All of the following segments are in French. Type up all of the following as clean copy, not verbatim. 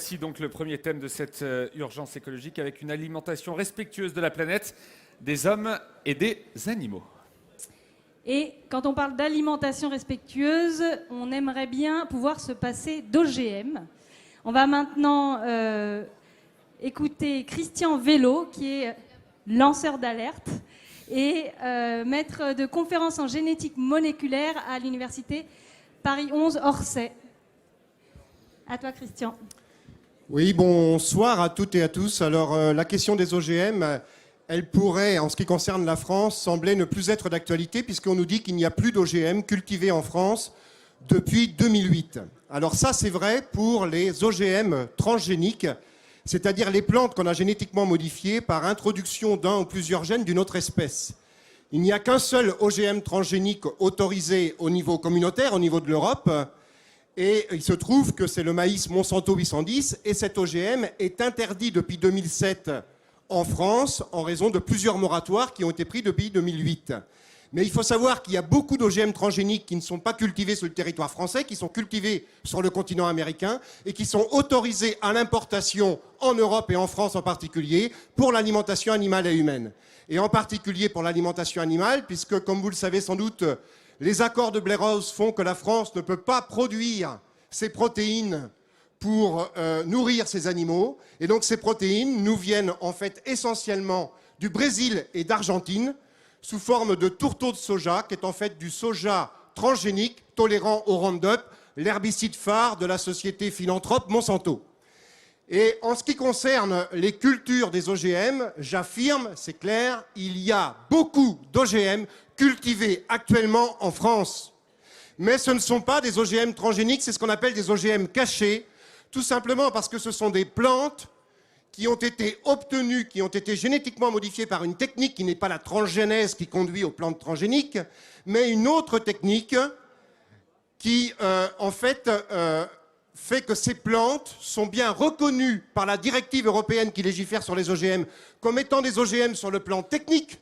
Voici donc le premier thème de cette urgence écologique avec une alimentation respectueuse de la planète, des hommes et des animaux. Et quand on parle d'alimentation respectueuse, on aimerait bien pouvoir se passer d'OGM. On va maintenant écouter Christian Vélo, qui est lanceur d'alerte et maître de conférences en génétique moléculaire à l'université Paris 11 Orsay. À toi, Christian. Oui, bonsoir à toutes et à tous. Alors, la question des OGM, elle pourrait, en ce qui concerne la France, sembler ne plus être d'actualité, puisqu'on nous dit qu'il n'y a plus d'OGM cultivés en France depuis 2008. Alors ça, c'est vrai pour les OGM transgéniques, c'est-à-dire les plantes qu'on a génétiquement modifiées par introduction d'un ou plusieurs gènes d'une autre espèce. Il n'y a qu'un seul OGM transgénique autorisé au niveau communautaire, au niveau de l'Europe, et il se trouve que c'est le maïs Monsanto 810, et cet OGM est interdit depuis 2007 en France en raison de plusieurs moratoires qui ont été pris depuis 2008. Mais il faut savoir qu'il y a beaucoup d'OGM transgéniques qui ne sont pas cultivés sur le territoire français, qui sont cultivés sur le continent américain et qui sont autorisés à l'importation en Europe et en France en particulier pour l'alimentation animale et humaine. Et en particulier pour l'alimentation animale, puisque, comme vous le savez sans doute, les accords de Blair House font que la France ne peut pas produire ces protéines pour nourrir ces animaux. Et donc ces protéines nous viennent en fait essentiellement du Brésil et d'Argentine sous forme de tourteaux de soja, qui est en fait du soja transgénique tolérant au Roundup, l'herbicide phare de la société philanthrope Monsanto. Et en ce qui concerne les cultures des OGM, j'affirme, c'est clair, il y a beaucoup d'OGM cultivés actuellement en France. Mais ce ne sont pas des OGM transgéniques, c'est ce qu'on appelle des OGM cachés, tout simplement parce que ce sont des plantes qui ont été obtenues, qui ont été génétiquement modifiées par une technique qui n'est pas la transgénèse qui conduit aux plantes transgéniques, mais une autre technique qui, fait que ces plantes sont bien reconnues par la directive européenne qui légifère sur les OGM comme étant des OGM sur le plan technique,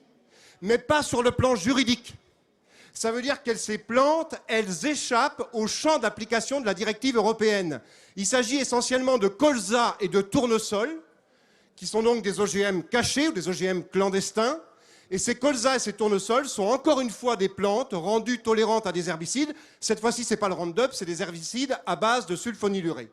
mais pas sur le plan juridique. Ça veut dire que ces plantes, elles échappent au champ d'application de la directive européenne. Il s'agit essentiellement de colza et de tournesol, qui sont donc des OGM cachés ou des OGM clandestins. Et ces colza et ces tournesols sont encore une fois des plantes rendues tolérantes à des herbicides. Cette fois-ci, ce n'est pas le Roundup, c'est des herbicides à base de sulfonylurée.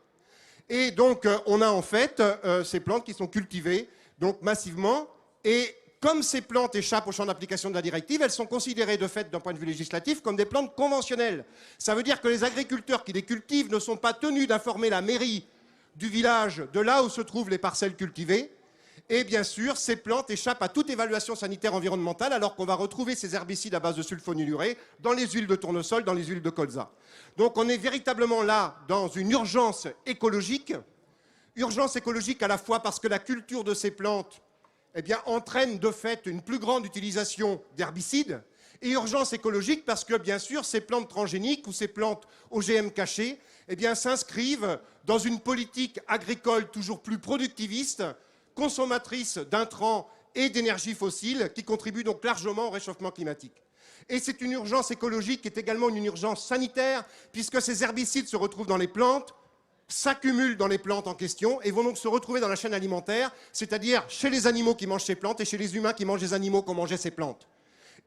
Et donc, on a en fait ces plantes qui sont cultivées donc massivement. Et comme ces plantes échappent au champ d'application de la directive, elles sont considérées de fait d'un point de vue législatif comme des plantes conventionnelles. Ça veut dire que les agriculteurs qui les cultivent ne sont pas tenus d'informer la mairie du village de là où se trouvent les parcelles cultivées. Et bien sûr, ces plantes échappent à toute évaluation sanitaire environnementale alors qu'on va retrouver ces herbicides à base de sulfonylurée dans les huiles de tournesol, dans les huiles de colza. Donc on est véritablement là dans une urgence écologique à la fois parce que la culture de ces plantes entraîne de fait une plus grande utilisation d'herbicides, et urgence écologique parce que, bien sûr, ces plantes transgéniques ou ces plantes OGM cachées s'inscrivent dans une politique agricole toujours plus productiviste, consommatrice d'intrants et d'énergie fossile, qui contribue donc largement au réchauffement climatique. Et c'est une urgence écologique qui est également une urgence sanitaire, puisque ces herbicides se retrouvent dans les plantes, s'accumulent dans les plantes en question et vont donc se retrouver dans la chaîne alimentaire, c'est-à-dire chez les animaux qui mangent ces plantes et chez les humains qui mangent les animaux qui ont mangé ces plantes.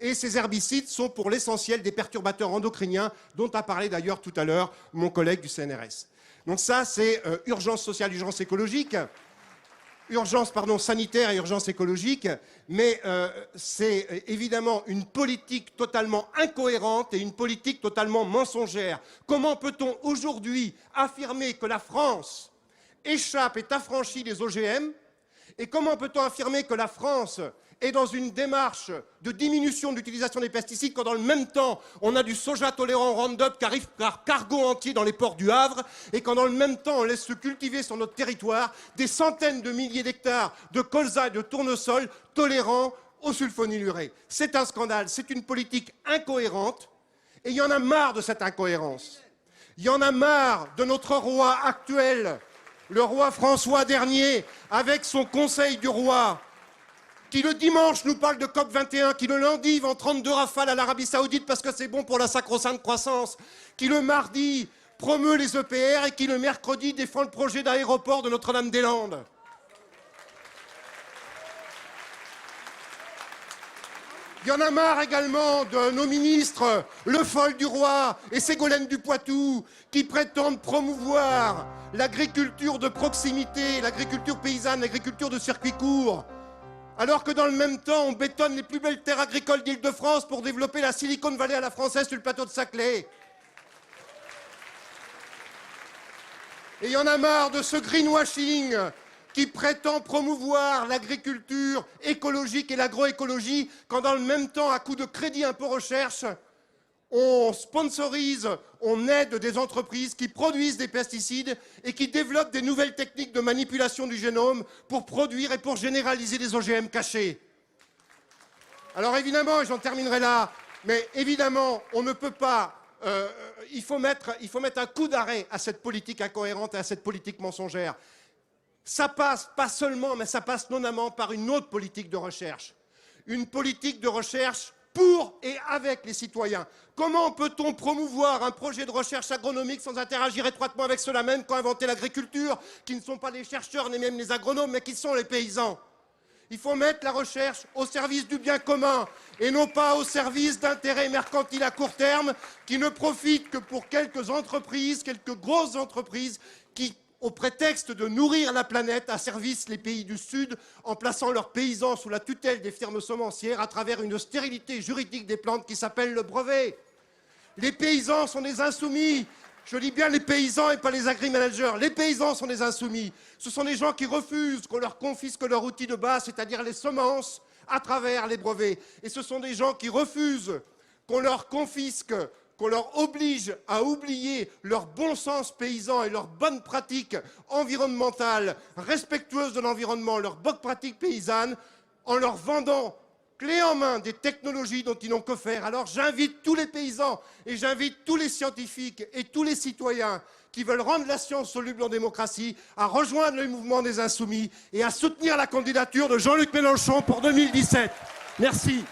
Et ces herbicides sont pour l'essentiel des perturbateurs endocriniens dont a parlé d'ailleurs tout à l'heure mon collègue du CNRS. Donc ça, c'est urgence sociale, urgence écologique, urgence sanitaire et urgence écologique, mais c'est évidemment une politique totalement incohérente et une politique totalement mensongère. Comment peut-on aujourd'hui affirmer que la France échappe, est affranchie des OGM, et comment peut-on affirmer que la France est dans une démarche de diminution de l'utilisation des pesticides quand dans le même temps on a du soja tolérant Roundup qui arrive par cargo entier dans les ports du Havre et quand dans le même temps on laisse se cultiver sur notre territoire des centaines de milliers d'hectares de colza et de tournesol tolérants au sulfonylurée. C'est un scandale, c'est une politique incohérente et il y en a marre de cette incohérence. Il y en a marre de notre roi actuel, le roi François dernier, avec son conseil du roi, qui le dimanche nous parle de COP21, qui le lundi vend 32 rafales à l'Arabie Saoudite parce que c'est bon pour la sacro-sainte croissance, qui le mardi promeut les EPR et qui le mercredi défend le projet d'aéroport de Notre-Dame-des-Landes. Il y en a marre également de nos ministres, Le Foll du Roi et Ségolène du Poitou, qui prétendent promouvoir l'agriculture de proximité, l'agriculture paysanne, l'agriculture de circuit court, alors que dans le même temps, on bétonne les plus belles terres agricoles d'Île-de-France pour développer la Silicon Valley à la française sur le plateau de Saclay. Et il y en a marre de ce greenwashing qui prétend promouvoir l'agriculture écologique et l'agroécologie, quand dans le même temps, à coup de crédit impôt recherche, on sponsorise, on aide des entreprises qui produisent des pesticides et qui développent des nouvelles techniques de manipulation du génome pour produire et pour généraliser des OGM cachés. Alors évidemment, et j'en terminerai là, mais évidemment, on ne peut pas... il faut mettre un coup d'arrêt à cette politique incohérente et à cette politique mensongère. Ça passe pas seulement, mais ça passe notamment par une autre politique de recherche. Une politique de recherche pour et avec les citoyens. Comment peut-on promouvoir un projet de recherche agronomique sans interagir étroitement avec ceux-là même qui ont inventé l'agriculture, qui ne sont pas les chercheurs ni même les agronomes, mais qui sont les paysans? Il faut mettre la recherche au service du bien commun et non pas au service d'intérêts mercantiles à court terme qui ne profitent que pour quelques entreprises, quelques grosses entreprises qui, au prétexte de nourrir la planète, asservissent les pays du Sud en plaçant leurs paysans sous la tutelle des firmes semencières à travers une stérilité juridique des plantes qui s'appelle le brevet. Les paysans sont des insoumis. Je dis bien les paysans et pas les agri-managers. Les paysans sont des insoumis. Ce sont des gens qui refusent qu'on leur confisque leur outil de base, c'est-à-dire les semences, à travers les brevets. Et ce sont des gens qui refusent qu'on leur confisque, qu'on leur oblige à oublier leur bon sens paysan et leurs bonnes pratiques environnementales, respectueuses de l'environnement, leurs bonnes pratiques paysannes, en leur vendant clé en main des technologies dont ils n'ont que faire. Alors j'invite tous les paysans et j'invite tous les scientifiques et tous les citoyens qui veulent rendre la science soluble en démocratie à rejoindre le mouvement des Insoumis et à soutenir la candidature de Jean-Luc Mélenchon pour 2017. Merci.